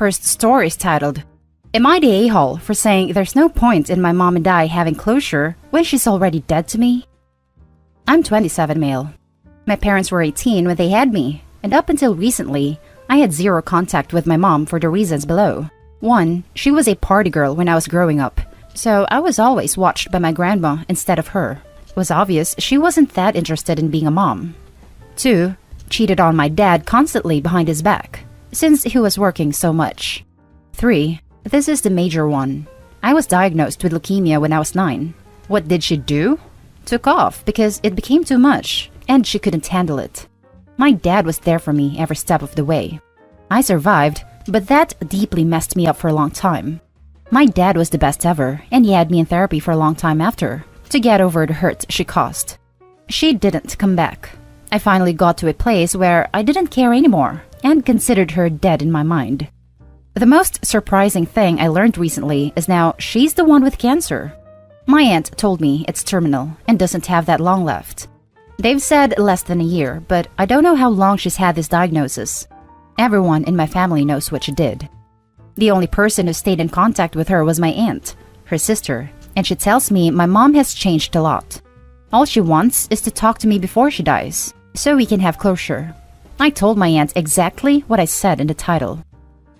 first story is titled, Am I the a-hole for saying there's no point in my mom and I having closure when she's already dead to me? I'm 27 male. My parents were 18 when they had me, and up until recently, I had zero contact with my mom for the reasons below. 1. She was a party girl when I was growing up, so I was always watched by my grandma instead of her. It was obvious she wasn't that interested in being a mom. 2. Cheated on my dad constantly behind his back, since he was working so much. 3. This is the major one. I was diagnosed with leukemia when I was 9. What did she do? Took off because it became too much, and she couldn't handle it. My dad was there for me every step of the way. I survived, but that deeply messed me up for a long time. My dad was the best ever, and he had me in therapy for a long time after, to get over the hurt she caused. She didn't come back. I finally got to a place where I didn't care anymore, and considered her dead in my mind. The most surprising thing I learned recently is now she's the one with cancer. My aunt told me it's terminal and doesn't have that long left. They've said less than a year, but I don't know how long she's had this diagnosis. Everyone in my family knows what she did. The only person who stayed in contact with her was my aunt, her sister, and she tells me my mom has changed a lot. All she wants is to talk to me before she dies, so we can have closure. I told my aunt exactly what I said in the title.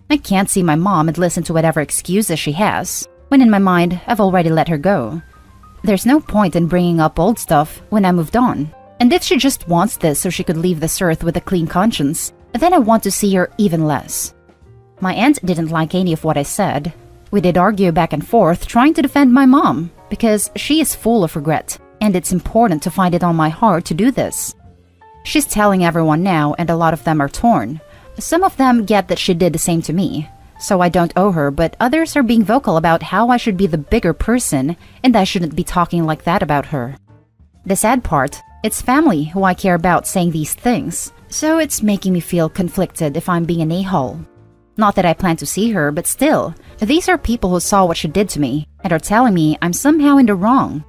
I can't see my mom and listen to whatever excuses she has, when in my mind I've already let her go. There's no point in bringing up old stuff when I moved on. And if she just wants this so she could leave this earth with a clean conscience, then I want to see her even less. My aunt didn't like any of what I said. We did argue back and forth trying to defend my mom, because she is full of regret, and it's important to find it on my heart to do this. She's telling everyone now, and a lot of them are torn. Some of them get that she did the same to me, so I don't owe her, but others are being vocal about how I should be the bigger person and I shouldn't be talking like that about her. The sad part, it's family who I care about saying these things, so it's making me feel conflicted if I'm being an a-hole. Not that I plan to see her, but still, these are people who saw what she did to me and are telling me I'm somehow in the wrong.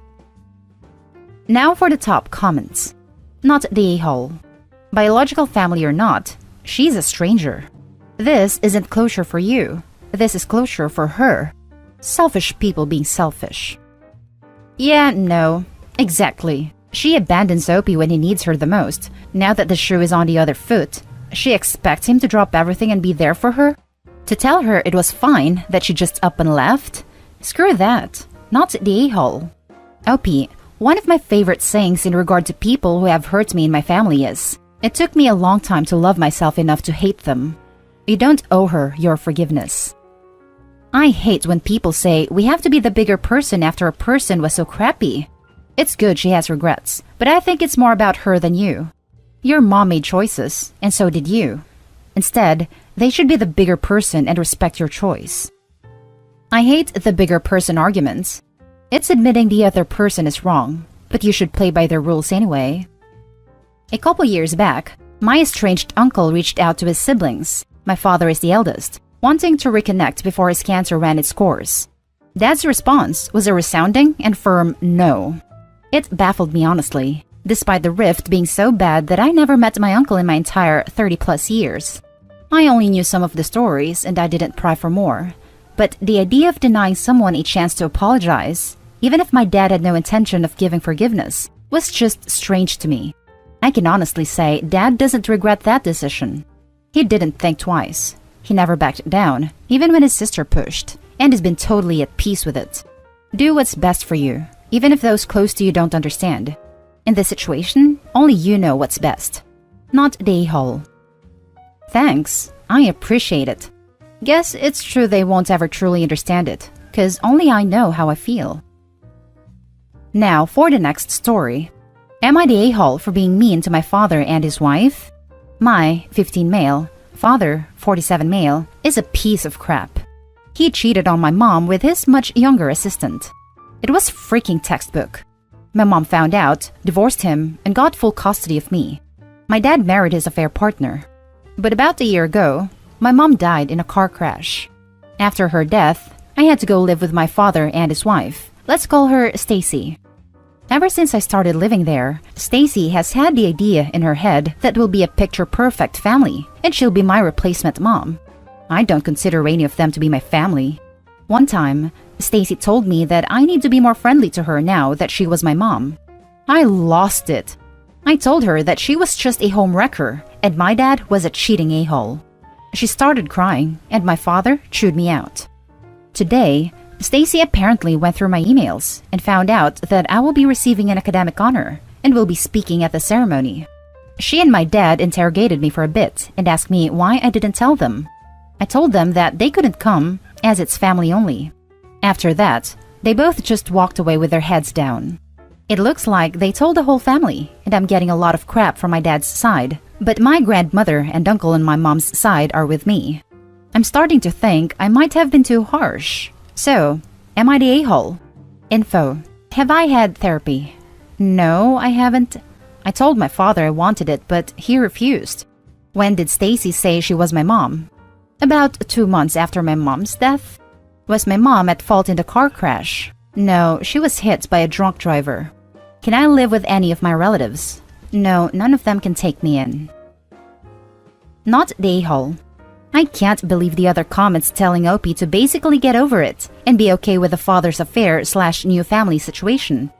Now for the top comments. Not the a-hole. Biological family or not, she's a stranger. This isn't closure for you. This is closure for her. Selfish people being selfish. Yeah, no. Exactly. She abandons Opie when he needs her the most. Now that the shoe is on the other foot, she expects him to drop everything and be there for her? To tell her it was fine that she just up and left? Screw that. Not the a-hole. Opie, one of my favorite sayings in regard to people who have hurt me in my family is, it took me a long time to love myself enough to hate them. You don't owe her your forgiveness. I hate when people say we have to be the bigger person after a person was so crappy. It's good she has regrets, but I think it's more about her than you. Your mom made choices, and so did you. Instead, they should be the bigger person and respect your choice. I hate the bigger person arguments. It's admitting the other person is wrong, but you should play by their rules anyway. A couple years back, my estranged uncle reached out to his siblings. My father is the eldest, wanting to reconnect before his cancer ran its course. Dad's response was a resounding and firm no. It baffled me honestly, despite the rift being so bad that I never met my uncle in my entire 30-plus years. I only knew some of the stories and I didn't pry for more. But the idea of denying someone a chance to apologize, even if my dad had no intention of giving forgiveness, was just strange to me. I can honestly say Dad doesn't regret that decision. He didn't think twice. He never backed down, even when his sister pushed, and has been totally at peace with it. Do what's best for you, even if those close to you don't understand. In this situation, only you know what's best. Not the a-hole. Thanks, I appreciate it. Guess it's true they won't ever truly understand it, cause only I know how I feel. Now for the next story. Am I the a-hole for being mean to my father and his wife? My, 15 male, father, 47 male, is a piece of crap. He cheated on my mom with his much younger assistant. It was freaking textbook. My mom found out, divorced him, and got full custody of me. My dad married his affair partner. But about a year ago, my mom died in a car crash. After her death, I had to go live with my father and his wife. Let's call her Stacy. Ever since I started living there, Stacy has had the idea in her head that we'll be a picture-perfect family, and she'll be my replacement mom. I don't consider any of them to be my family. One time, Stacy told me that I need to be more friendly to her now that she was my mom. I lost it. I told her that she was just a home wrecker and my dad was a cheating a-hole. She started crying and my father chewed me out. Today, Stacy apparently went through my emails and found out that I will be receiving an academic honor and will be speaking at the ceremony. She and my dad interrogated me for a bit and asked me why I didn't tell them. I told them that they couldn't come as it's family only. After that, they both just walked away with their heads down. It looks like they told the whole family, and I'm getting a lot of crap from my dad's side, but my grandmother and uncle on my mom's side are with me. I'm starting to think I might have been too harsh. So, am I the a-hole? Info. Have I had therapy? No, I haven't. I told my father I wanted it, but he refused. When did Stacy say she was my mom? About 2 months after my mom's death. Was my mom at fault in the car crash? No, she was hit by a drunk driver. Can I live with any of my relatives? No, none of them can take me in. Not the a-hole. I can't believe the other comments telling Opie to basically get over it and be okay with the father's affair/new family situation.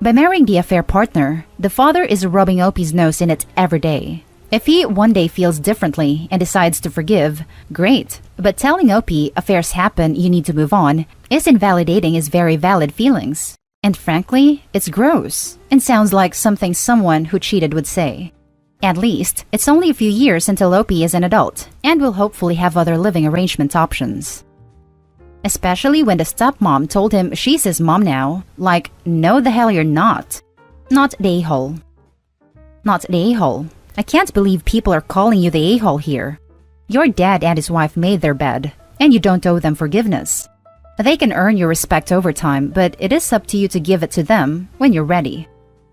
By marrying the affair partner, the father is rubbing Opie's nose in it every day. If he one day feels differently and decides to forgive, great. But telling Opie affairs happen, you need to move on, is invalidating his very valid feelings. And frankly, it's gross and sounds like something someone who cheated would say. At least, it's only a few years until Opie is an adult and will hopefully have other living arrangement options. Especially when the stepmom told him she's his mom now, like, no the hell you're not. Not the a-hole. Not the a-hole. I can't believe people are calling you the a-hole here. Your dad and his wife made their bed, and you don't owe them forgiveness. They can earn your respect over time, but it is up to you to give it to them when you're ready.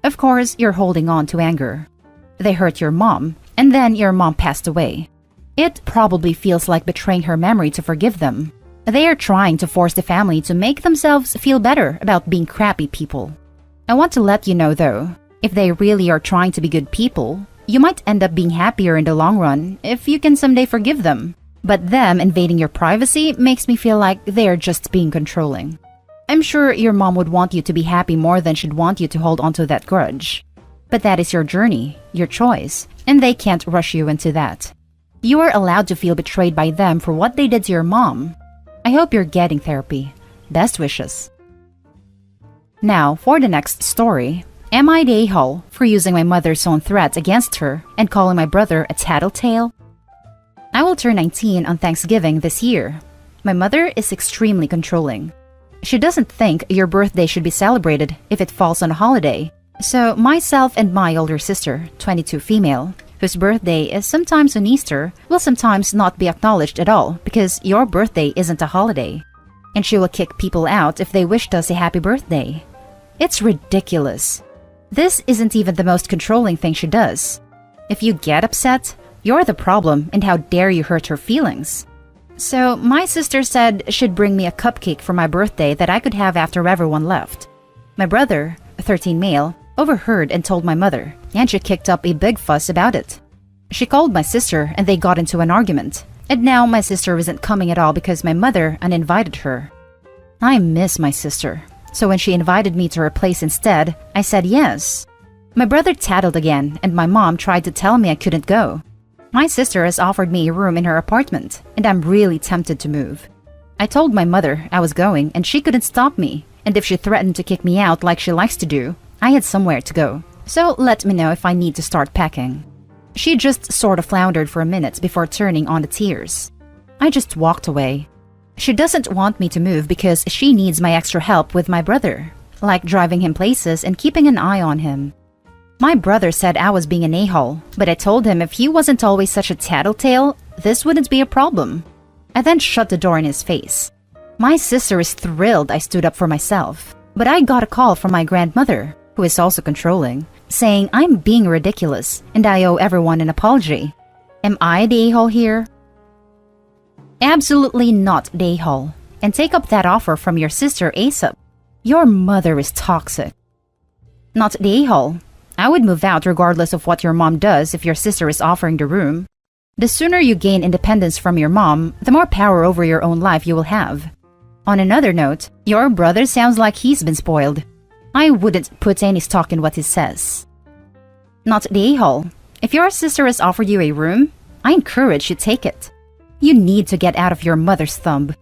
Of course, you're holding on to anger. They hurt your mom, and then your mom passed away. It probably feels like betraying her memory to forgive them. They are trying to force the family to make themselves feel better about being crappy people. I want to let you know though, if they really are trying to be good people, you might end up being happier in the long run if you can someday forgive them. But them invading your privacy makes me feel like they are just being controlling. I'm sure your mom would want you to be happy more than she'd want you to hold onto that grudge. But that is your journey, your choice, and they can't rush you into that. You are allowed to feel betrayed by them for what they did to your mom. I hope you're getting therapy. Best wishes. Now, for the next story. Am I the a-hole for using my mother's own threats against her and calling my brother a tattletale? I will turn 19 on Thanksgiving this year. My mother is extremely controlling. She doesn't think your birthday should be celebrated if it falls on a holiday. So myself and my older sister, 22 female, whose birthday is sometimes on Easter, will sometimes not be acknowledged at all because your birthday isn't a holiday. And she will kick people out if they wished us a happy birthday. It's ridiculous. This isn't even the most controlling thing she does. If you get upset, you're the problem and how dare you hurt her feelings. So my sister said she'd bring me a cupcake for my birthday that I could have after everyone left. My brother, a 13 male, overheard and told my mother, and she kicked up a big fuss about it. She called my sister and they got into an argument, and now my sister isn't coming at all because my mother uninvited her. I miss my sister. So when she invited me to her place instead, I said yes. My brother tattled again, and my mom tried to tell me I couldn't go. My sister has offered me a room in her apartment, and I'm really tempted to move. I told my mother I was going, and she couldn't stop me, and if she threatened to kick me out like she likes to do, I had somewhere to go. So let me know if I need to start packing. She just sort of floundered for a minute before turning on the tears. I just walked away. She doesn't want me to move because she needs my extra help with my brother, like driving him places and keeping an eye on him. My brother said I was being an a-hole, but I told him if he wasn't always such a tattletale, this wouldn't be a problem. I then shut the door in his face. My sister is thrilled I stood up for myself, but I got a call from my grandmother, who is also controlling, saying I'm being ridiculous and I owe everyone an apology. Am I the a-hole here? Absolutely not the a-hole. And take up that offer from your sister ASAP. Your mother is toxic. Not the a-hole. I would move out regardless of what your mom does if your sister is offering the room. The sooner you gain independence from your mom, the more power over your own life you will have. On another note, your brother sounds like he's been spoiled. I wouldn't put any stock in what he says. Not the a-hole. If your sister has offered you a room, I encourage you to take it. You need to get out of your mother's thumb.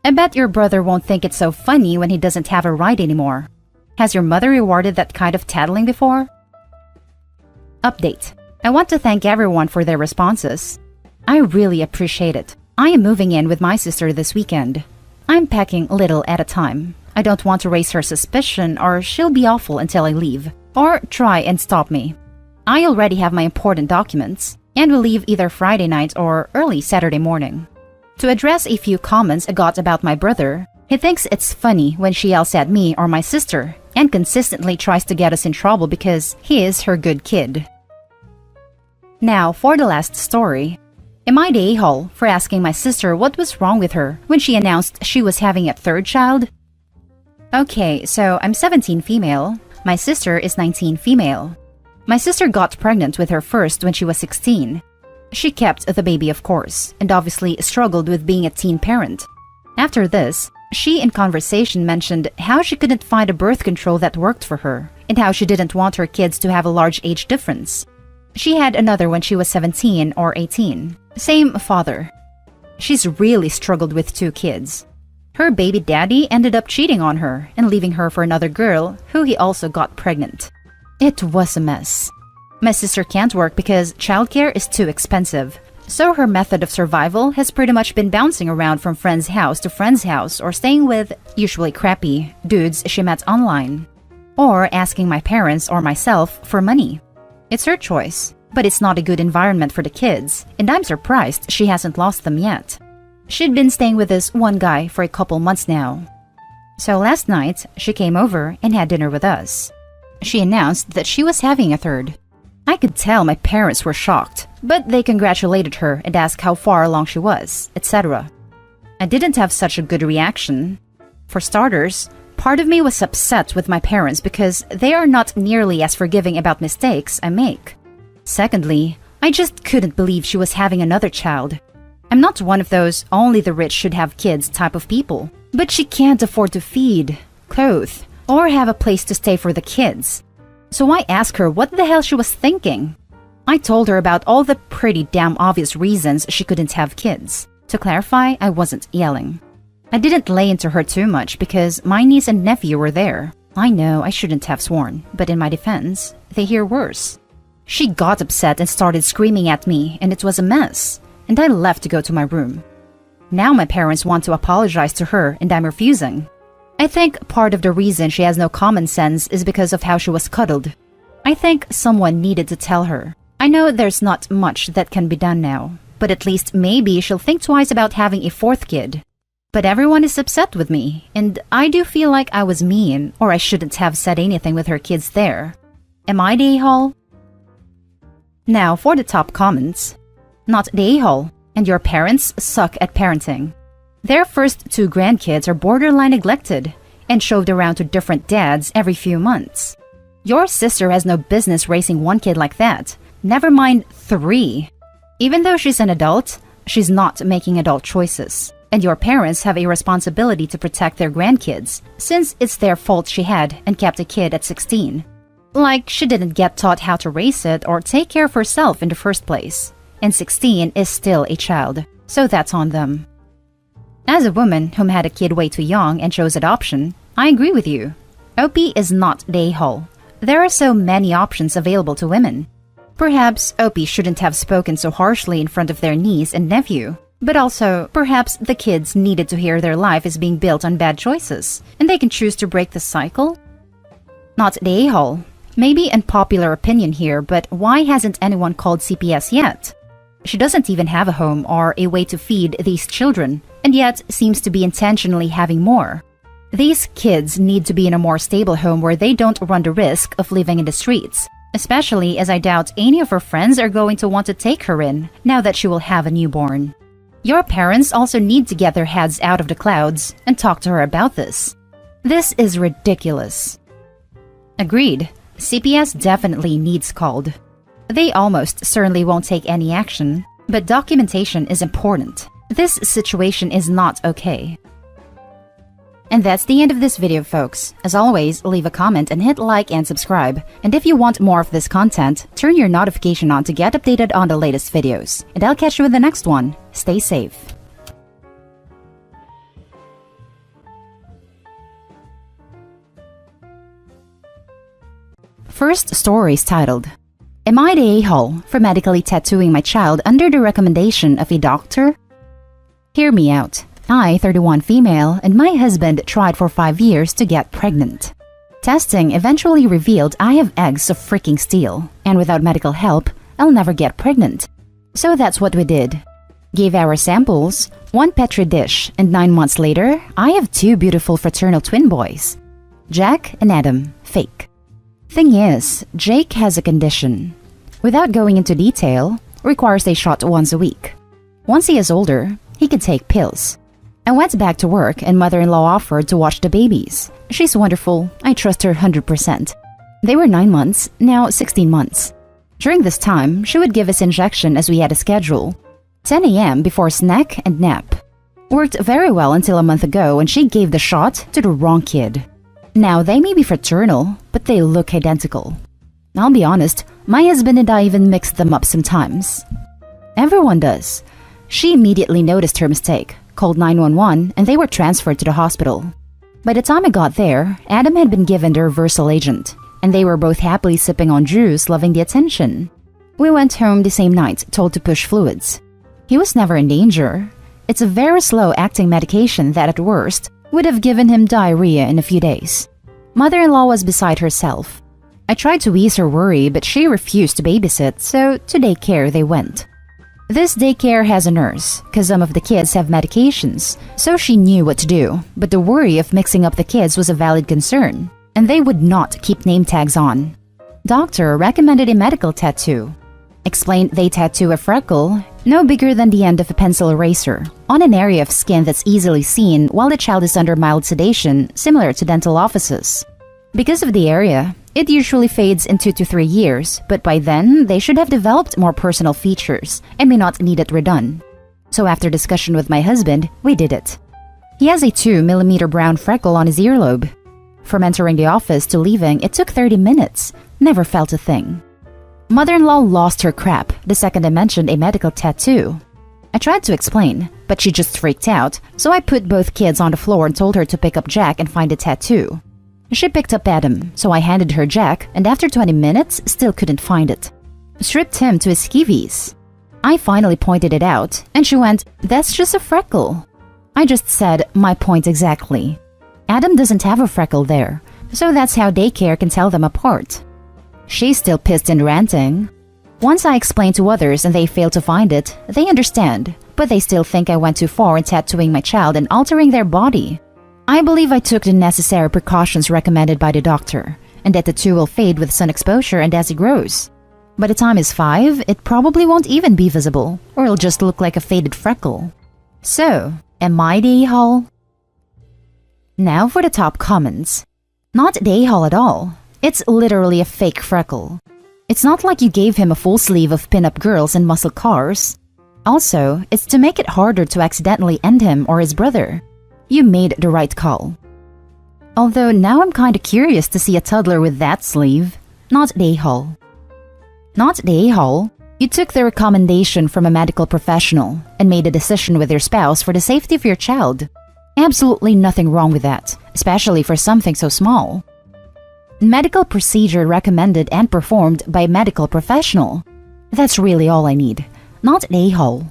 I bet your brother won't think it's so funny when he doesn't have a ride anymore. Has your mother rewarded that kind of tattling before? Update. I want to thank everyone for their responses. I really appreciate it. I am moving in with my sister this weekend. I'm packing little at a time. I don't want to raise her suspicion or she'll be awful until I leave, or try and stop me. I already have my important documents, and will leave either Friday night or early Saturday morning. To address a few comments I got about my brother, he thinks it's funny when she yells at me or my sister, and consistently tries to get us in trouble because he is her good kid. Now for the last story. Am I the a-hole for asking my sister what was wrong with her when she announced she was having a third child? Okay, so I'm 17 female. My sister is 19 female. My sister got pregnant with her first when she was 16. She kept the baby, of course, and obviously struggled with being a teen parent. After this, she in conversation mentioned how she couldn't find a birth control that worked for her, and how she didn't want her kids to have a large age difference. She had another when she was 17 or 18. Same father. She's really struggled with 2 kids. Her baby daddy ended up cheating on her and leaving her for another girl who he also got pregnant. It was a mess. My sister can't work because childcare is too expensive, so her method of survival has pretty much been bouncing around from friend's house to friend's house or staying with, usually crappy, dudes she met online. Or asking my parents or myself for money. It's her choice, but it's not a good environment for the kids, and I'm surprised she hasn't lost them yet. She'd been staying with this one guy for a couple months now. So last night, she came over and had dinner with us. She announced that she was having a third. I could tell my parents were shocked, but they congratulated her and asked how far along she was, etc. I didn't have such a good reaction. For starters, part of me was upset with my parents because they are not nearly as forgiving about mistakes I make. Secondly, I just couldn't believe she was having another child. I'm not one of those only the rich should have kids type of people, but she can't afford to feed, clothe, or have a place to stay for the kids. So I asked her what the hell she was thinking. I told her about all the pretty damn obvious reasons she couldn't have kids. To clarify, I wasn't yelling. I didn't lay into her too much because my niece and nephew were there. I know I shouldn't have sworn, but in my defense, they hear worse. She got upset and started screaming at me, and it was a mess, and I left to go to my room. Now my parents want to apologize to her, and I'm refusing. I think part of the reason she has no common sense is because of how she was cuddled. I think someone needed to tell her. I know there's not much that can be done now, but at least maybe she'll think twice about having a fourth kid. But everyone is upset with me, and I do feel like I was mean, or I shouldn't have said anything with her kids there. Am I the a-hole? Now for the top comments. Not the a-hole, and your parents suck at parenting. Their first 2 grandkids are borderline neglected and shoved around to different dads every few months. Your sister has no business raising 1 kid like that, never mind 3. Even though she's an adult, she's not making adult choices, and your parents have a responsibility to protect their grandkids, since it's their fault she had and kept a kid at 16. Like she didn't get taught how to raise it or take care of herself in the first place. And 16 is still a child, so that's on them. As a woman whom had a kid way too young and chose adoption, I agree with you. OP is not the a-hole. There are so many options available to women. Perhaps OP shouldn't have spoken so harshly in front of their niece and nephew, but also perhaps the kids needed to hear their life is being built on bad choices, and they can choose to break the cycle. Not the a-hole. Maybe unpopular opinion here, but why hasn't anyone called CPS yet? She doesn't even have a home or a way to feed these children, and yet seems to be intentionally having more. These kids need to be in a more stable home where they don't run the risk of living in the streets, especially as I doubt any of her friends are going to want to take her in now that she will have a newborn. Your parents also need to get their heads out of the clouds and talk to her about this. This is ridiculous. Agreed. CPS definitely needs called. They almost certainly won't take any action. But documentation is important. This situation is not okay. And that's the end of this video, folks. As always, leave a comment and hit like and subscribe. And if you want more of this content, turn your notification on to get updated on the latest videos. And I'll catch you in the next one. Stay safe. First story is titled, "Am I the a-hole for medically tattooing my child under the recommendation of a doctor?" Hear me out. I, 31 female, and my husband tried for 5 years to get pregnant. Testing eventually revealed I have eggs of freaking steel, and without medical help, I'll never get pregnant. So that's what we did. Gave our samples, 1 petri dish, and 9 months later, I have 2 beautiful fraternal twin boys. Jack and Adam, fake. Thing is, Jake has a condition. Without going into detail, requires a shot once a week. Once he is older, he can take pills. I went back to work and mother-in-law offered to watch the babies. She's wonderful. I trust her 100%. They were 9 months, now 16 months. During this time, she would give us injection as we had a schedule. 10 a.m. before snack and nap. Worked very well until a month ago when she gave the shot to the wrong kid. Now they may be fraternal, but they look identical. I'll be honest, my husband and I even mixed them up sometimes. Everyone does. She immediately noticed her mistake, called 911, and they were transferred to the hospital. By the time I got there, Adam had been given the reversal agent, and they were both happily sipping on juice, loving the attention. We went home the same night, told to push fluids. He was never in danger. It's a very slow-acting medication that, at worst, would have given him diarrhea in a few days. Mother-in-law was beside herself. I tried to ease her worry, but she refused to babysit, so to daycare they went. This daycare has a nurse, cause some of the kids have medications, so she knew what to do, but the worry of mixing up the kids was a valid concern, and they would not keep name tags on. Doctor recommended a medical tattoo. Explained they tattoo a freckle, no bigger than the end of a pencil eraser, on an area of skin that's easily seen while the child is under mild sedation, similar to dental offices. Because of the area, it usually fades in 2 to 3 years, but by then, they should have developed more personal features and may not need it redone. So after discussion with my husband, we did it. He has a 2 mm brown freckle on his earlobe. From entering the office to leaving, it took 30 minutes. Never felt a thing. Mother-in-law lost her crap the second I mentioned a medical tattoo. I tried to explain, but she just freaked out, so I put both kids on the floor and told her to pick up Jack and find a tattoo. She picked up Adam, so I handed her Jack, and after 20 minutes, still couldn't find it. Stripped him to his skivvies. I finally pointed it out, and she went, "That's just a freckle." I just said, my point exactly. Adam doesn't have a freckle there, so that's how daycare can tell them apart. She's still pissed and ranting. Once I explain to others and they fail to find it, they understand, but they still think I went too far in tattooing my child and altering their body. I believe I took the necessary precautions recommended by the doctor, and that the 2 will fade with sun exposure and as he grows. By the time he's 5, it probably won't even be visible, or it'll just look like a faded freckle. So, am I the a-hole? Now for the top comments. Not the a-hole at all. It's literally a fake freckle. It's not like you gave him a full sleeve of pin-up girls and muscle cars. Also, it's to make it harder to accidentally end him or his brother. You made the right call. Although now I'm kinda curious to see a toddler with that sleeve. Not the a-hole. Not the a-hole. You took the recommendation from a medical professional and made a decision with your spouse for the safety of your child. Absolutely nothing wrong with that, especially for something so small. Medical procedure recommended and performed by a medical professional. That's really all I need. Not the a-hole.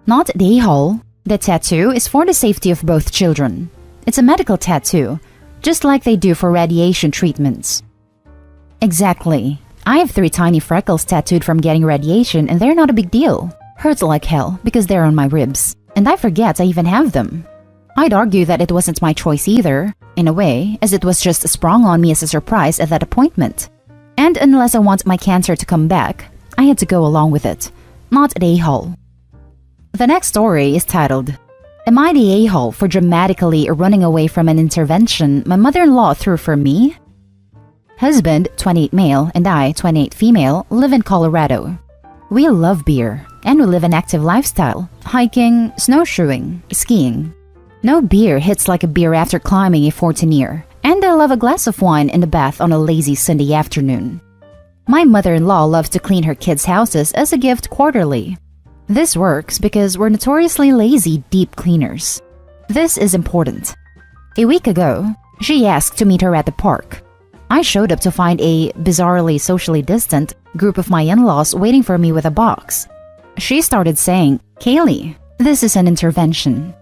Not the a-hole. The tattoo is for the safety of both children. It's a medical tattoo, just like they do for radiation treatments. Exactly. I have 3 tiny freckles tattooed from getting radiation and they're not a big deal. Hurts like hell because they're on my ribs. And I forget I even have them. I'd argue that it wasn't my choice either, in a way, as it was just sprung on me as a surprise at that appointment. And unless I want my cancer to come back, I had to go along with it. Not the a-hole. The next story is titled, "Am I the a-hole for dramatically running away from an intervention my mother-in-law threw for me?" Husband, 28 male, and I, 28 female, live in Colorado. We love beer, and we live an active lifestyle, hiking, snowshoeing, skiing. No beer hits like a beer after climbing a 14-year, and I love a glass of wine in the bath on a lazy Sunday afternoon. My mother-in-law loves to clean her kids' houses as a gift quarterly. This works because we're notoriously lazy deep cleaners. This is important. A week ago, she asked to meet her at the park. I showed up to find a bizarrely socially distant group of my in-laws waiting for me with a box. She started saying, "Kaylee, this is an intervention.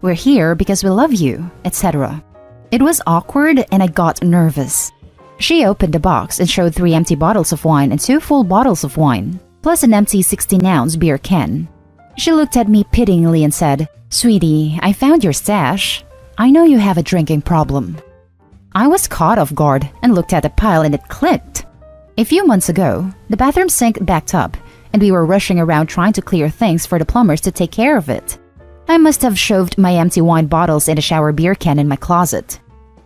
We're here because we love you," etc. It was awkward and I got nervous. She opened the box and showed 3 empty bottles of wine and 2 full bottles of wine, plus an empty 16-ounce beer can. She looked at me pityingly and said, "Sweetie, I found your stash. I know you have a drinking problem." I was caught off guard and looked at the pile and it clicked. A few months ago, the bathroom sink backed up and we were rushing around trying to clear things for the plumbers to take care of it. I must have shoved my empty wine bottles in a shower beer can in my closet.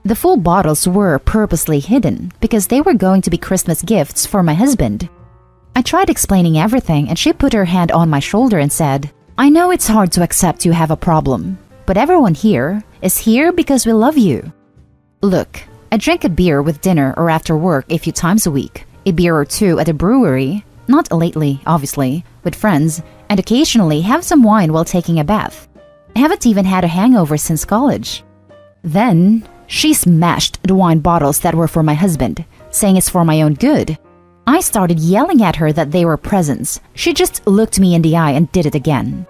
The full bottles were purposely hidden because they were going to be Christmas gifts for my husband. I tried explaining everything and she put her hand on my shoulder and said, "I know it's hard to accept you have a problem, but everyone here is here because we love you. Look, I drink a beer with dinner or after work a few times a week, a beer or 2 at a brewery, not lately, obviously, with friends, and occasionally have some wine while taking a bath. I haven't even had a hangover since college." Then, she smashed the wine bottles that were for my husband, saying it's for my own good. I started yelling at her that they were presents. She just looked me in the eye and did it again.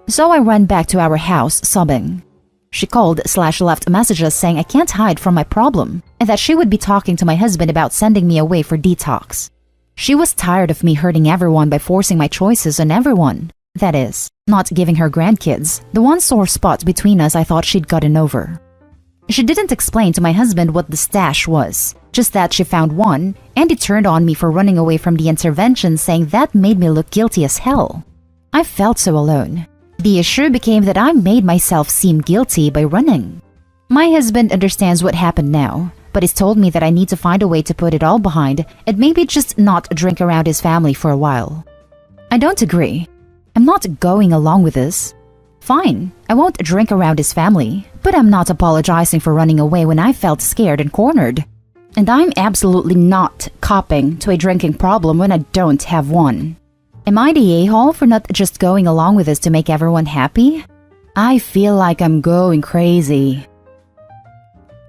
So I ran back to our house sobbing. She called/left messages saying I can't hide from my problem and that she would be talking to my husband about sending me away for detox. She was tired of me hurting everyone by forcing my choices on everyone. That is, not giving her grandkids, the one sore spot between us I thought she'd gotten over. She didn't explain to my husband what the stash was, just that she found one, and he turned on me for running away from the intervention, saying that made me look guilty as hell. I felt so alone. The issue became that I made myself seem guilty by running. My husband understands what happened now, but he's told me that I need to find a way to put it all behind and maybe just not drink around his family for a while. I don't agree. I'm not going along with this. Fine, I won't drink around his family, but I'm not apologizing for running away when I felt scared and cornered. And I'm absolutely not copping to a drinking problem when I don't have one. Am I the a-hole for not just going along with this to make everyone happy? I feel like I'm going crazy.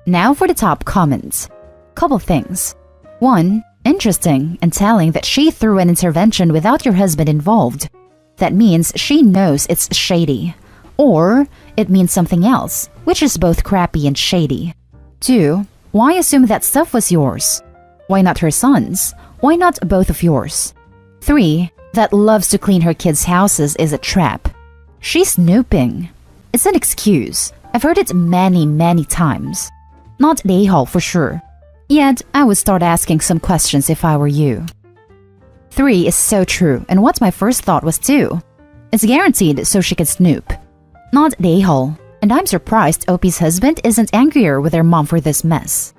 Now for the top comments. Couple things. 1. Interesting and telling that she threw an intervention without your husband involved. That means she knows it's shady. Or it means something else, which is both crappy and shady. 2. Why assume that stuff was yours? Why not her son's? Why not both of yours? 3. That loves to clean her kids' houses is a trap. She's snooping. It's an excuse. I've heard it many times. Not the a-hole for sure. Yet, I would start asking some questions if I were you. 3 is so true, and what my first thought was too. It's guaranteed so she can snoop. Not the a-hole, and I'm surprised Opie's husband isn't angrier with their mom for this mess.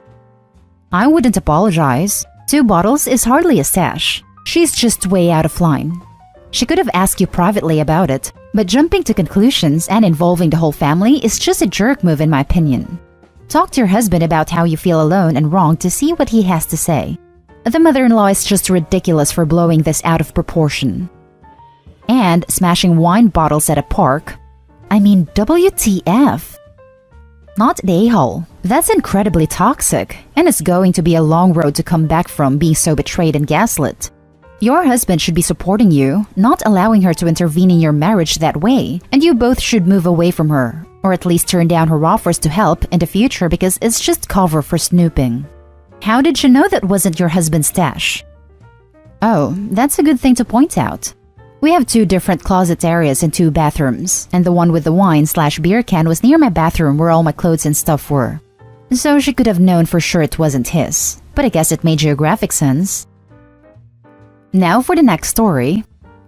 I wouldn't apologize. 2 bottles is hardly a stash. She's just way out of line. She could have asked you privately about it, but jumping to conclusions and involving the whole family is just a jerk move in my opinion. Talk to your husband about how you feel alone and wrong to see what he has to say. The mother-in-law is just ridiculous for blowing this out of proportion. And smashing wine bottles at a park. I mean, WTF? Not the a-hole. That's incredibly toxic, and it's going to be a long road to come back from being so betrayed and gaslit. Your husband should be supporting you, not allowing her to intervene in your marriage that way, and you both should move away from her, or at least turn down her offers to help in the future because it's just cover for snooping. How did you know that wasn't your husband's stash? Oh, that's a good thing to point out. We have 2 different closet areas and 2 bathrooms, and the one with the wine/beer can was near my bathroom where all my clothes and stuff were. So she could have known for sure it wasn't his, but I guess it made geographic sense. Now for the next story.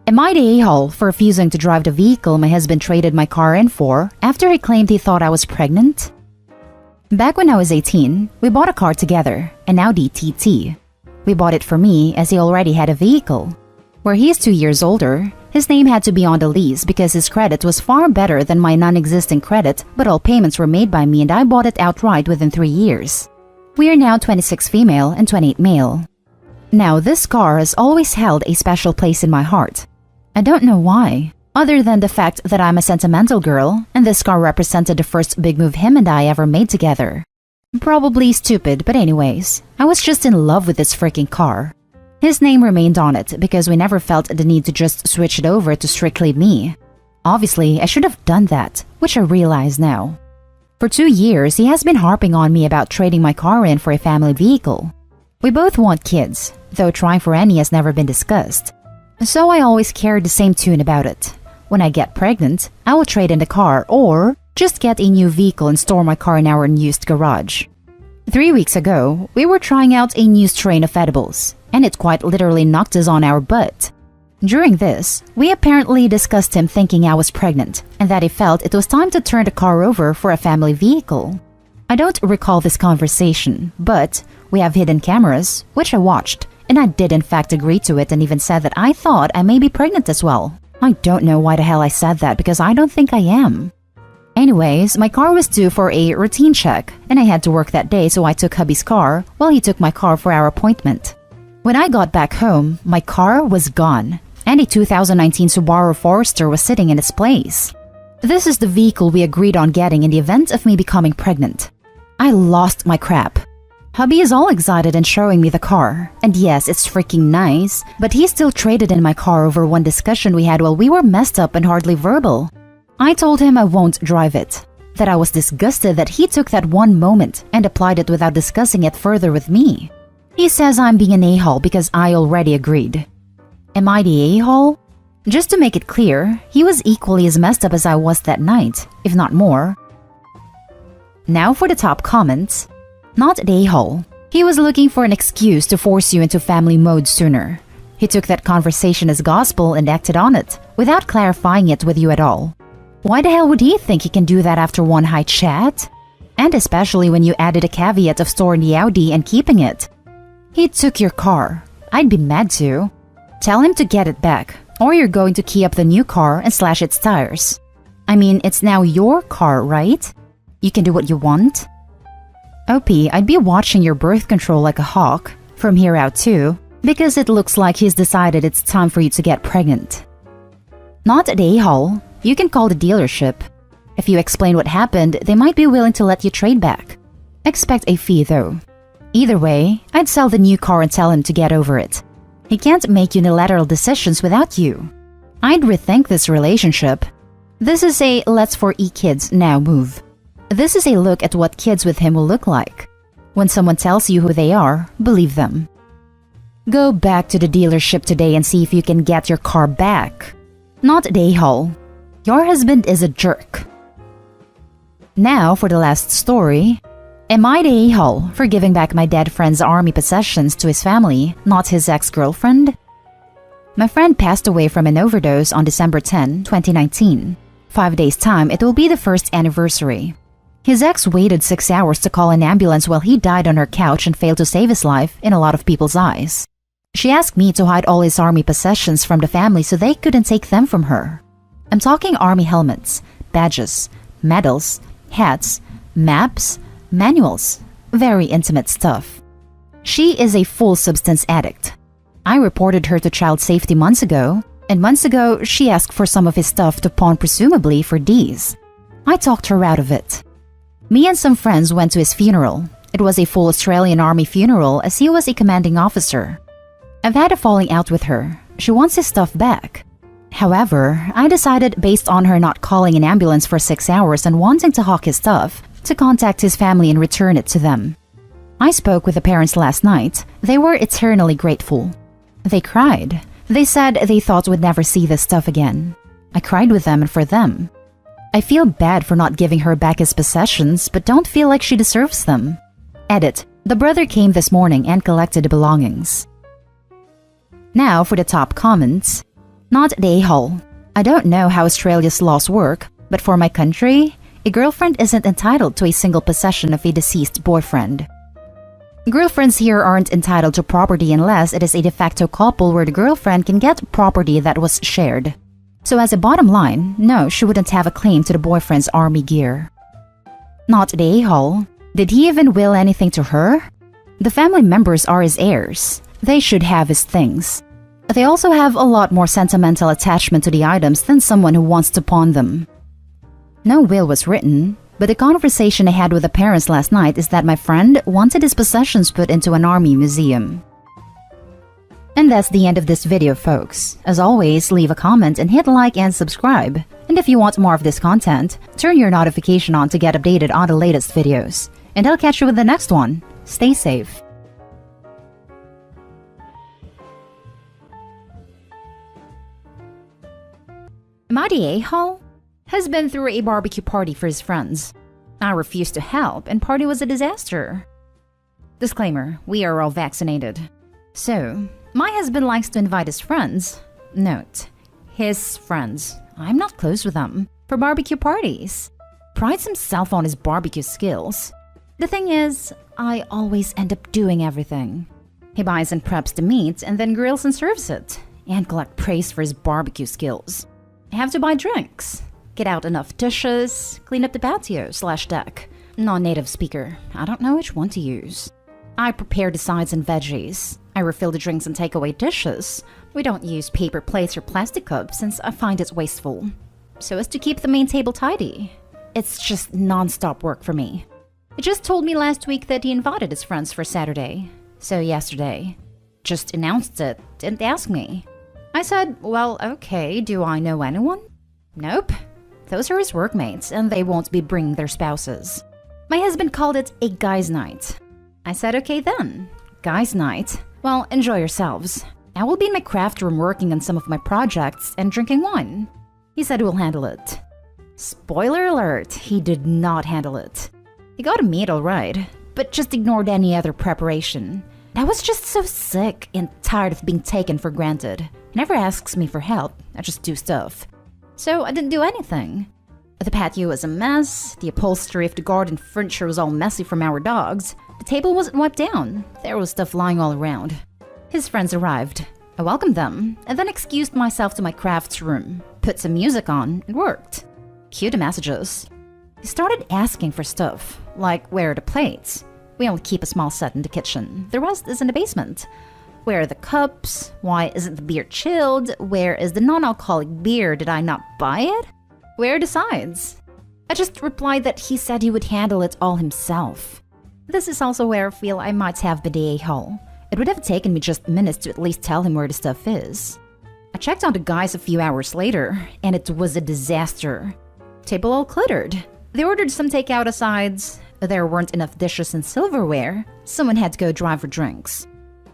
Am I the a-hole for refusing to drive the vehicle my husband traded my car in for after he claimed he thought I was pregnant? Back when I was 18, we bought a car together, an Audi TT. We bought it for me as he already had a vehicle. Where he is 2 years older, His name had to be on the lease because his credit was far better than my non-existing credit, but all payments were made by me and I bought it outright within 3 years. We are now 26 female and 28 male. Now, this car has always held a special place in my heart. I don't know why, other than the fact that I'm a sentimental girl, and this car represented the first big move him and I ever made together. Probably stupid, but anyways, I was just in love with this freaking car. His name remained on it because we never felt the need to just switch it over to strictly me. Obviously, I should have done that, which I realize now. For 2 years, he has been harping on me about trading my car in for a family vehicle. We both want kids, though trying for any has never been discussed. So I always carried the same tune about it. When I get pregnant, I will trade in the car or just get a new vehicle and store my car in our unused garage. 3 weeks ago, we were trying out a new strain of edibles, and it quite literally knocked us on our butt. During this, we apparently discussed him thinking I was pregnant and that he felt it was time to turn the car over for a family vehicle. I don't recall this conversation, but we have hidden cameras, which I watched, and I did in fact agree to it and even said that I thought I may be pregnant as well. I don't know why the hell I said that because I don't think I am. Anyways, my car was due for a routine check, and I had to work that day, so I took hubby's car while he took my car for our appointment. When I got back home, my car was gone, and a 2019 Subaru Forester was sitting in its place. This is the vehicle we agreed on getting in the event of me becoming pregnant. I lost my crap. Hubby is all excited and showing me the car, and yes, it's freaking nice, but he still traded in my car over one discussion we had while we were messed up and hardly verbal. I told him I won't drive it, that I was disgusted that he took that one moment and applied it without discussing it further with me. He says I'm being an a-hole because I already agreed. Am I the a-hole? Just to make it clear, he was equally as messed up as I was that night, if not more. Now for the top comments. Not the a-hole. He was looking for an excuse to force you into family mode sooner. He took that conversation as gospel and acted on it, without clarifying it with you at all. Why the hell would he think he can do that after one high chat? And especially when you added a caveat of storing the Audi and keeping it. He took your car. I'd be mad too. Tell him to get it back, or you're going to key up the new car and slash its tires. I mean, it's now your car, right? You can do what you want. OP, I'd be watching your birth control like a hawk, from here out too, because it looks like he's decided it's time for you to get pregnant. Not at a-hole. You can call the dealership. If you explain what happened, they might be willing to let you trade back. Expect a fee though. Either way, I'd sell the new car and tell him to get over it. He can't make unilateral decisions without you. I'd rethink this relationship. This is a let's for e-kids now move. This is a look at what kids with him will look like. When someone tells you who they are, believe them. Go back to the dealership today and see if you can get your car back. Not the a-hole. Your husband is a jerk. Now for the last story. Am I the a-hole for giving back my dead friend's army possessions to his family, not his ex-girlfriend? My friend passed away from an overdose on December 10, 2019. 5 days' time, it will be the first anniversary. His ex waited 6 hours to call an ambulance while he died on her couch and failed to save his life in a lot of people's eyes. She asked me to hide all his army possessions from the family so they couldn't take them from her. I'm talking army helmets, badges, medals, hats, maps, manuals, very intimate stuff. She is a full substance addict. I reported her to child safety months ago, and months ago she asked for some of his stuff to pawn presumably for D's. I talked her out of it. Me and some friends went to his funeral. It was a full Australian Army funeral as he was a commanding officer. I've had a falling out with her. She wants his stuff back. However, I decided based on her not calling an ambulance for 6 hours and wanting to hawk his stuff, to contact his family and return it to them. I spoke with the parents last night. They were eternally grateful. They cried. They said they thought we'd never see this stuff again. I cried with them and for them. I feel bad for not giving her back his possessions, but don't feel like she deserves them. Edit. The brother came this morning and collected the belongings. Now for the top comments. Not the a-hole. I don't know how Australia's laws work, but for my country, a girlfriend isn't entitled to a single possession of a deceased boyfriend. Girlfriends here aren't entitled to property unless it is a de facto couple where the girlfriend can get property that was shared. So as a bottom line, no, she wouldn't have a claim to the boyfriend's army gear. Not the a-hole. Did he even will anything to her? The family members are his heirs. They should have his things. They also have a lot more sentimental attachment to the items than someone who wants to pawn them. No will was written, but the conversation I had with the parents last night is that my friend wanted his possessions put into an army museum. And that's the end of this video, folks. As always, leave a comment and hit like and subscribe. And if you want more of this content, turn your notification on to get updated on the latest videos. And I'll catch you with the next one. Stay safe. Am I the a-hole? Has been through a barbecue party for his friends. I refused to help and party was a disaster. Disclaimer, we are all vaccinated. So, my husband likes to invite his friends, note, his friends, I'm not close with them, for barbecue parties. Prides himself on his barbecue skills. The thing is, I always end up doing everything. He buys and preps the meat and then grills and serves it, and collect praise for his barbecue skills. I have to buy drinks, get out enough dishes, clean up the patio/deck. Non-native speaker, I don't know which one to use. I prepare the sides and veggies. I refill the drinks and take away dishes. We don't use paper plates or plastic cups since I find it wasteful. So as to keep the main table tidy. It's just non-stop work for me. He just told me last week that he invited his friends for Saturday. So yesterday. Just announced it, didn't ask me. I said, well, okay, do I know anyone? Nope. Those are his workmates and they won't be bringing their spouses. My husband called it a guy's night. I said, okay then. Guys' night. Well, enjoy yourselves. I will be in my craft room working on some of my projects and drinking wine. He said we'll handle it. Spoiler alert, he did not handle it. He got a meat all right, but just ignored any other preparation. I was just so sick and tired of being taken for granted. He never asks me for help, I just do stuff. So I didn't do anything. The patio was a mess, the upholstery of the garden furniture was all messy from our dogs, the table wasn't wiped down, there was stuff lying all around. His friends arrived. I welcomed them, and then excused myself to my crafts room, put some music on, and worked. Cue the messages. He started asking for stuff, like where are the plates? We only keep a small set in the kitchen, the rest is in the basement. Where are the cups? Why isn't the beer chilled? Where is the non-alcoholic beer? Did I not buy it? Where are the sides? I just replied that he said he would handle it all himself. This is also where I feel I might have been the a-hole. It would have taken me just minutes to at least tell him where the stuff is. I checked on the guys a few hours later, and it was a disaster. Table all cluttered. They ordered some takeout asides. There weren't enough dishes and silverware. Someone had to go drive for drinks.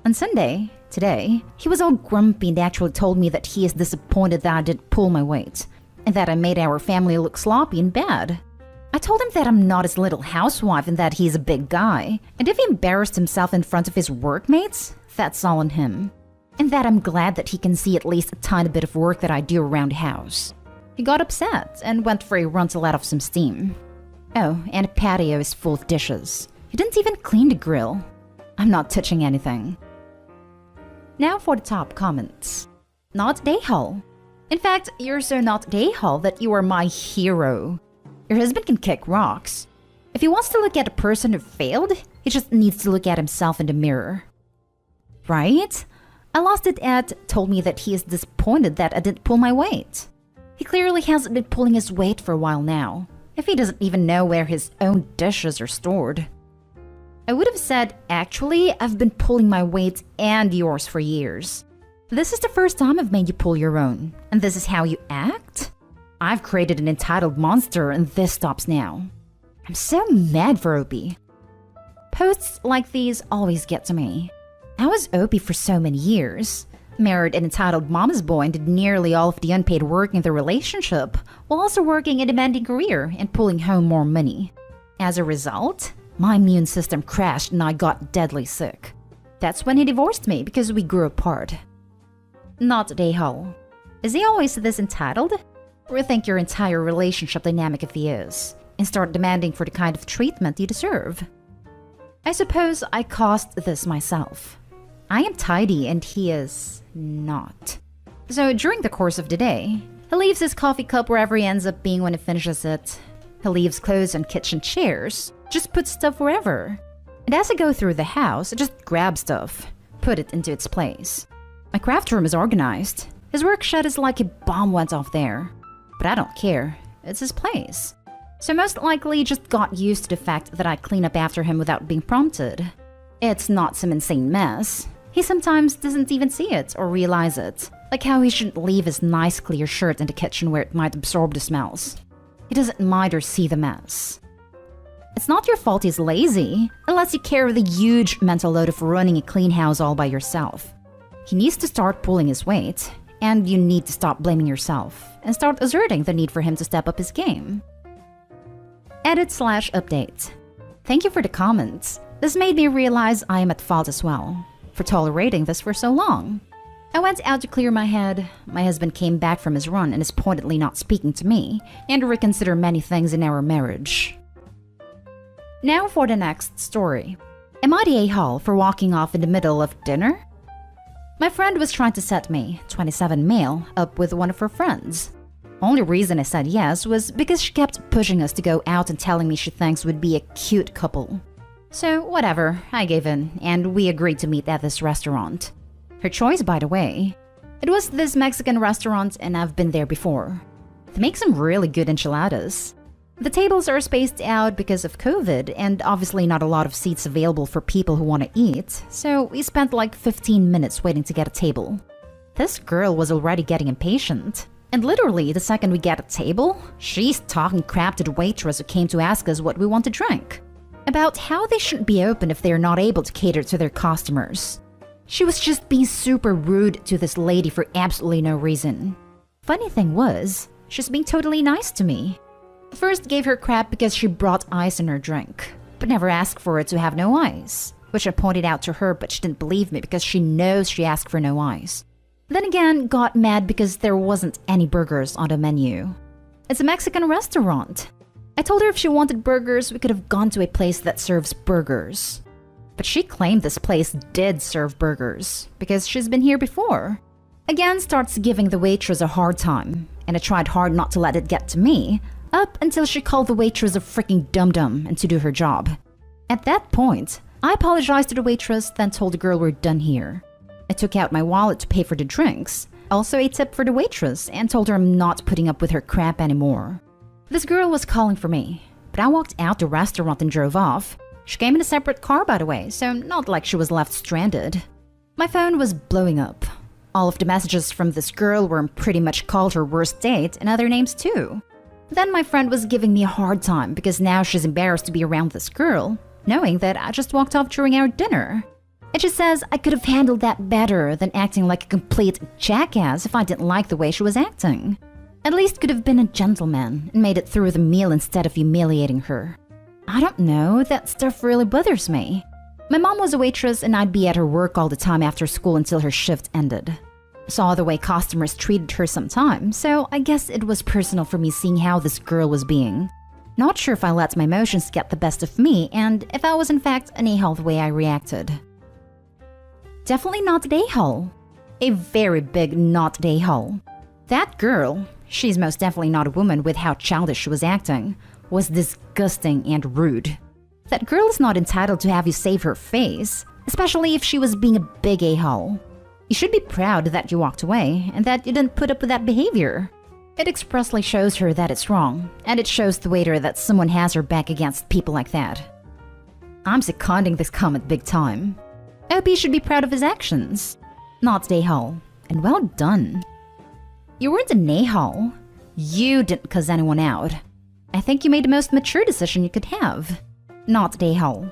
On Sunday, today, he was all grumpy and actually told me that he is disappointed that I didn't pull my weight, and that I made our family look sloppy and bad. I told him that I'm not his little housewife and that he's a big guy, and if he embarrassed himself in front of his workmates, that's all on him. And that I'm glad that he can see at least a tiny bit of work that I do around the house. He got upset and went for a run to let off some steam. Oh, and the patio is full of dishes. He didn't even clean the grill. I'm not touching anything. Now for the top comments. Not a-hole. In fact, you're so not a-hole that you are my hero. Your husband can kick rocks. If he wants to look at a person who failed, he just needs to look at himself in the mirror. Right? I lost it at told me that he is disappointed that I didn't pull my weight. He clearly hasn't been pulling his weight for a while now, if he doesn't even know where his own dishes are stored. I would have said, actually, I've been pulling my weight and yours for years. This is the first time I've made you pull your own, and this is how you act? I've created an entitled monster and this stops now. I'm so mad for Opie. Posts like these always get to me. I was Opie for so many years. Married an entitled mama's boy and did nearly all of the unpaid work in the relationship, while also working a demanding career and pulling home more money. As a result, my immune system crashed and I got deadly sick. That's when he divorced me because we grew apart. Not the a-hole. Is he always this entitled? Rethink your entire relationship dynamic if he is, and start demanding for the kind of treatment you deserve. I suppose I caused this myself. I am tidy and he is not. So during the course of the day, He leaves his coffee cup wherever he ends up being when he finishes it. He leaves clothes on kitchen chairs, just puts stuff wherever. And as I go through the house, I just grab stuff, put it into its place. My craft room is organized. His work shed is like a bomb went off there. But I don't care. It's his place. So most likely he just got used to the fact that I clean up after him without being prompted. It's not some insane mess. He sometimes doesn't even see it or realize it. Like how he shouldn't leave his nice clear shirt in the kitchen where it might absorb the smells. He doesn't mind or see the mess. It's not your fault he's lazy, unless you carry the huge mental load of running a clean house all by yourself. He needs to start pulling his weight, and you need to stop blaming yourself and start asserting the need for him to step up his game. Edit/update. Thank you for the comments. This made me realize I am at fault as well, for tolerating this for so long. I went out to clear my head. My husband came back from his run and is pointedly not speaking to me, and to reconsider many things in our marriage. Now for the next story. Am I the a-hole for walking off in the middle of dinner? My friend was trying to set me, 27 male, up with one of her friends. Only reason I said yes was because she kept pushing us to go out and telling me she thinks we'd be a cute couple. So whatever, I gave in, and we agreed to meet at this restaurant. Her choice, by the way. It was this Mexican restaurant and I've been there before. They make some really good enchiladas. The tables are spaced out because of COVID and obviously not a lot of seats available for people who want to eat, so we spent like 15 minutes waiting to get a table. This girl was already getting impatient. And literally, the second we get a table, she's talking crap to the waitress who came to ask us what we want to drink. About how they shouldn't be open if they're not able to cater to their customers. She was just being super rude to this lady for absolutely no reason. Funny thing was, she's being totally nice to me. First gave her crap because she brought ice in her drink, but never asked for it to have no ice, which I pointed out to her but she didn't believe me because she knows she asked for no ice. Then again, got mad because there wasn't any burgers on the menu. It's a Mexican restaurant. I told her if she wanted burgers, we could have gone to a place that serves burgers. But she claimed this place did serve burgers, because she's been here before. Again, starts giving the waitress a hard time, and I tried hard not to let it get to me, up until she called the waitress a freaking dum-dum and to do her job. At that point, I apologized to the waitress, then told the girl we're done here. I took out my wallet to pay for the drinks, also a tip for the waitress, and told her I'm not putting up with her crap anymore. This girl was calling for me, but I walked out the restaurant and drove off. She came in a separate car, by the way, so not like she was left stranded. My phone was blowing up. All of the messages from this girl were pretty much called her worst date and other names too. Then my friend was giving me a hard time because now she's embarrassed to be around this girl, knowing that I just walked off during our dinner. It just says I could have handled that better than acting like a complete jackass if I didn't like the way she was acting. At least could have been a gentleman and made it through the meal instead of humiliating her. I don't know, that stuff really bothers me. My mom was a waitress and I'd be at her work all the time after school until her shift ended. Saw the way customers treated her sometimes, so I guess it was personal for me seeing how this girl was being. Not sure if I let my emotions get the best of me and if I was in fact an a-hole the way I reacted. Definitely not an a-hole. A very big not an a-hole. That girl, she's most definitely not a woman with how childish she was acting, was disgusting and rude. That girl is not entitled to have you save her face, especially if she was being a big a-hole. You should be proud that you walked away and that you didn't put up with that behavior. It expressly shows her that it's wrong, and it shows the waiter that someone has her back against people like that. I'm seconding this comment big time. OP should be proud of his actions. Not an a-hole, and well done. You weren't an a-hole. You didn't cuss anyone out. I think you made the most mature decision you could have. Not an a-hole.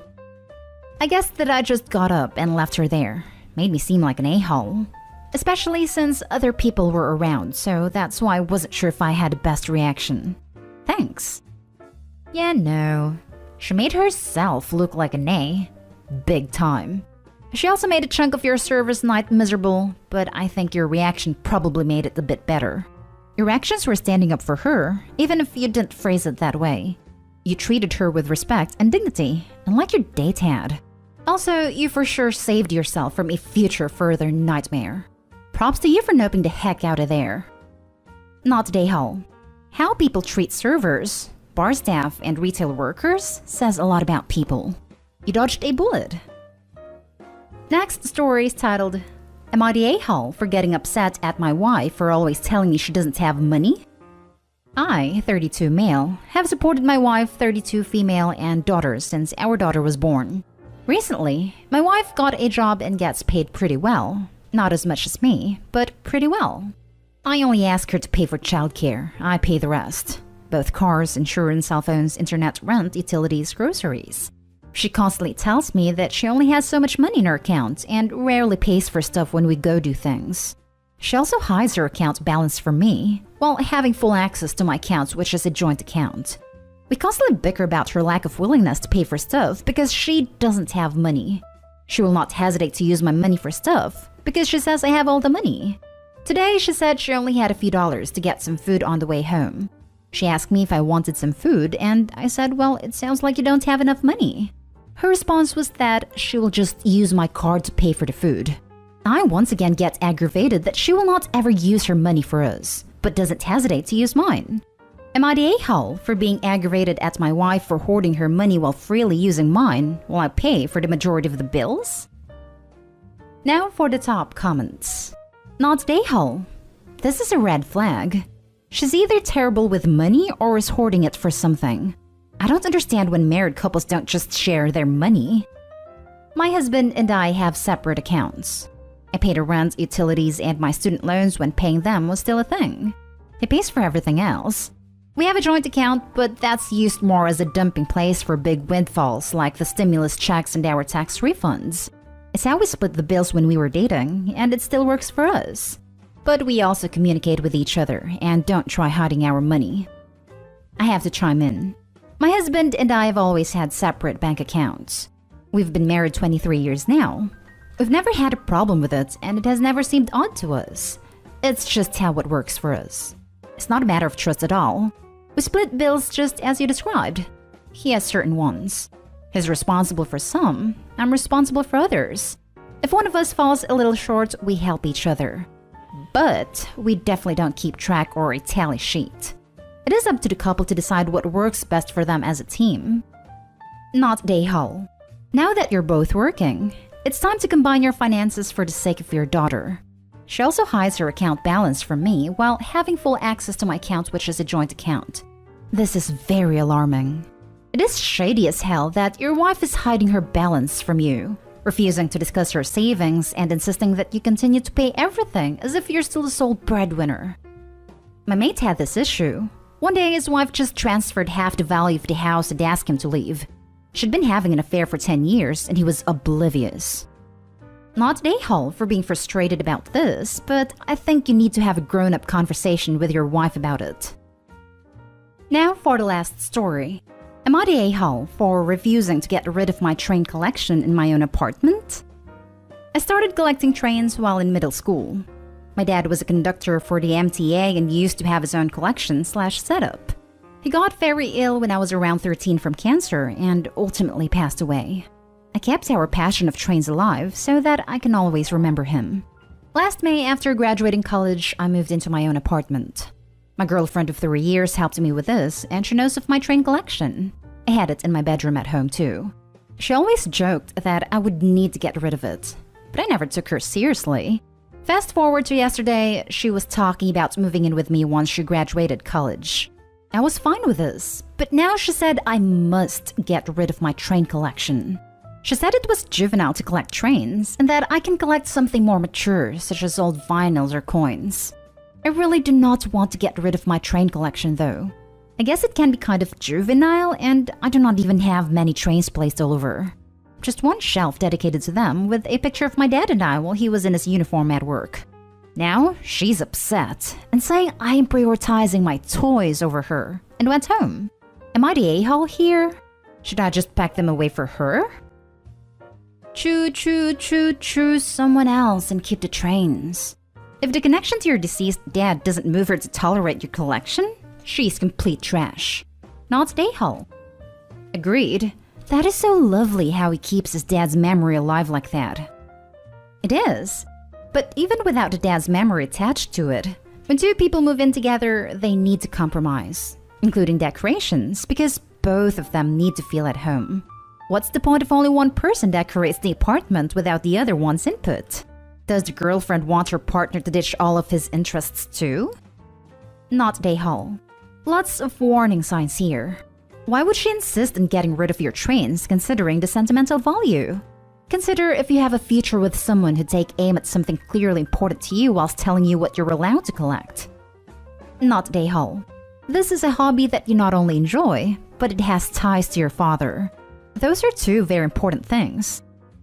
I guess that I just got up and left her there. Made me seem like an a-hole. Especially since other people were around, so that's why I wasn't sure if I had the best reaction. Thanks. Yeah, no. She made herself look like an A. Big time. She also made a chunk of your service night miserable, but I think your reaction probably made it a bit better. Your actions were standing up for her, even if you didn't phrase it that way. You treated her with respect and dignity, unlike your date had. Also, you for sure saved yourself from a future further nightmare. Props to you for noping the heck out of there. Not Dayhall. How people treat servers, bar staff, and retail workers says a lot about people. You dodged a bullet. Next story is titled, Am I the a-hole for getting upset at my wife for always telling me she doesn't have money? I, 32 male, have supported my wife, 32 female, and daughters since our daughter was born. Recently, my wife got a job and gets paid pretty well. Not as much as me, but pretty well. I only ask her to pay for childcare. I pay the rest. Both cars, insurance, cell phones, internet, rent, utilities, groceries. She constantly tells me that she only has so much money in her account and rarely pays for stuff when we go do things. She also hides her account balance from me, while having full access to my account, which is a joint account. We constantly bicker about her lack of willingness to pay for stuff because she doesn't have money. She will not hesitate to use my money for stuff because she says I have all the money. Today, she said she only had a few dollars to get some food on the way home. She asked me if I wanted some food, and I said, well, it sounds like you don't have enough money. Her response was that she will just use my card to pay for the food. I once again get aggravated that she will not ever use her money for us, but doesn't hesitate to use mine. Am I the a-hole for being aggravated at my wife for hoarding her money while freely using mine while I pay for the majority of the bills? Now for the top comments. Not the a-hole. This is a red flag. She's either terrible with money or is hoarding it for something. I don't understand when married couples don't just share their money. My husband and I have separate accounts. I pay the rent, utilities, and my student loans when paying them was still a thing. He pays for everything else. We have a joint account, but that's used more as a dumping place for big windfalls like the stimulus checks and our tax refunds. It's how we split the bills when we were dating, and it still works for us. But we also communicate with each other and don't try hiding our money. I have to chime in. My husband and I have always had separate bank accounts. We've been married 23 years now. We've never had a problem with it, and it has never seemed odd to us. It's just how it works for us. It's not a matter of trust at all. We split bills just as you described. He has certain ones. He's responsible for some, I'm responsible for others. If one of us falls a little short, we help each other. But we definitely don't keep track or a tally sheet. It is up to the couple to decide what works best for them as a team. Not day-hole. Now that you're both working, it's time to combine your finances for the sake of your daughter. She also hides her account balance from me while having full access to my account, which is a joint account. This is very alarming. It is shady as hell that your wife is hiding her balance from you, refusing to discuss her savings and insisting that you continue to pay everything as if you're still the sole breadwinner. My mate had this issue. One day his wife just transferred half the value of the house and asked him to leave. She'd been having an affair for 10 years and he was oblivious. Not an a-hole for being frustrated about this, but I think you need to have a grown-up conversation with your wife about it. Now for the last story. Am I the a-hole for refusing to get rid of my train collection in my own apartment? I started collecting trains while in middle school. My dad was a conductor for the MTA and used to have his own collection/setup. He got very ill when I was around 13 from cancer and ultimately passed away. I kept our passion of trains alive so that I can always remember him. Last May, after graduating college, I moved into my own apartment. My girlfriend of 3 years helped me with this, and she knows of my train collection. I had it in my bedroom at home too. She always joked that I would need to get rid of it, but I never took her seriously. Fast forward to yesterday, she was talking about moving in with me once she graduated college. I was fine with this, but now she said I must get rid of my train collection. She said it was juvenile to collect trains and that I can collect something more mature, such as old vinyls or coins. I really do not want to get rid of my train collection though. I guess it can be kind of juvenile, and I do not even have many trains placed all over. Just one shelf dedicated to them with a picture of my dad and I while he was in his uniform at work. Now she's upset and saying I am prioritizing my toys over her and went home. Am I the a-hole here? Should I just pack them away for her? Choose someone else and keep the trains. If the connection to your deceased dad doesn't move her to tolerate your collection, she's complete trash. Not the a-hole. Agreed. That is so lovely how he keeps his dad's memory alive like that. It is. But even without the dad's memory attached to it, When two people move in together, they need to compromise, including decorations, because both of them need to feel at home. What's the point if only one person decorates the apartment without the other one's input? Does the girlfriend want her partner to ditch all of his interests too? Not at AITA. Lots of warning signs here. Why would she insist on getting rid of your trains considering the sentimental value? Consider if you have a future with someone who take aim at something clearly important to you whilst telling you what you're allowed to collect. Not at AITA. This is a hobby that you not only enjoy, but it has ties to your father. Those are two very important things.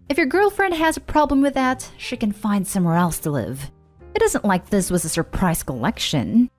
If your girlfriend has a problem with that, she can find somewhere else to live. It isn't like this was a surprise collection.